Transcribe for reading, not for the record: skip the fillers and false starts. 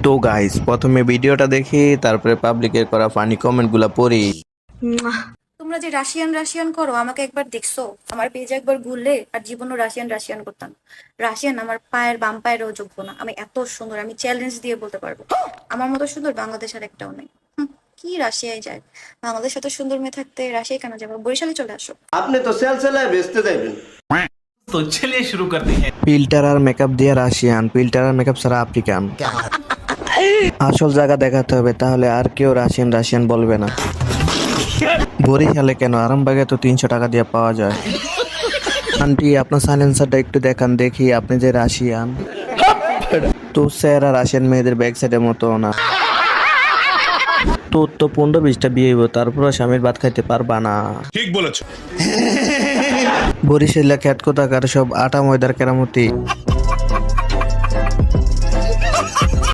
তো গাইস প্রথমে ভিডিওটা দেখি তারপরে পাবলিকের করা ফানি কমেন্টগুলো পড়ি। তোমরা যে রাশিয়ান রাশিয়ান করো, আমাকে একবার দেখছো? আমার পেজে একবার ঘুরলে আর জীবনও রাশিয়ান রাশিয়ান করতাম। রাশিয়ান আমার পায়ের বাম পায়েরও যোগ্য না। আমি এত সুন্দর, আমি চ্যালেঞ্জ দিয়ে বলতে পারবো আমার মতো সুন্দর বাংলাদেশ আর একটাও নেই। কি রাশিয়ায় যায়? বাংলাদেশ এত সুন্দর মেয়ে থাকতে রাশিয়ায় কেন যাবো? বরিশালে চলে আসো। আপনি তো সেল সেলায় বেচতে যাইবেন। तो चलिए शुरू करते हैं। ফিল্টার আর মেকআপ দিয়ে রাশিয়ান, ফিল্টার আর মেকআপ ছাড়া আফ্রিকান। আসল জায়গা দেখাতে হবে, তাহলে আর কেউ রাশিয়ান রাশিয়ান বলবে না। বরিশালে কেন, আরামবাগে তো 300 টাকা দিয়ে পাওয়া যায়। আন্টি আপনার সাইলেন্সারটা একটু দেখান দেখি আপনি যে রাশিয়ান। তো স্যার আর রাশিয়ান মেয়েদের ব্যাক সাইডের মতো না। তোর তো 15-20টা বিয়ে হইব, তারপর স্বামীর ভাত খাইতে পারবা না। ঠিক বলেছো। বরিশালে খ্যাত কোথাকার সব আটা ময়দার কেরামতি।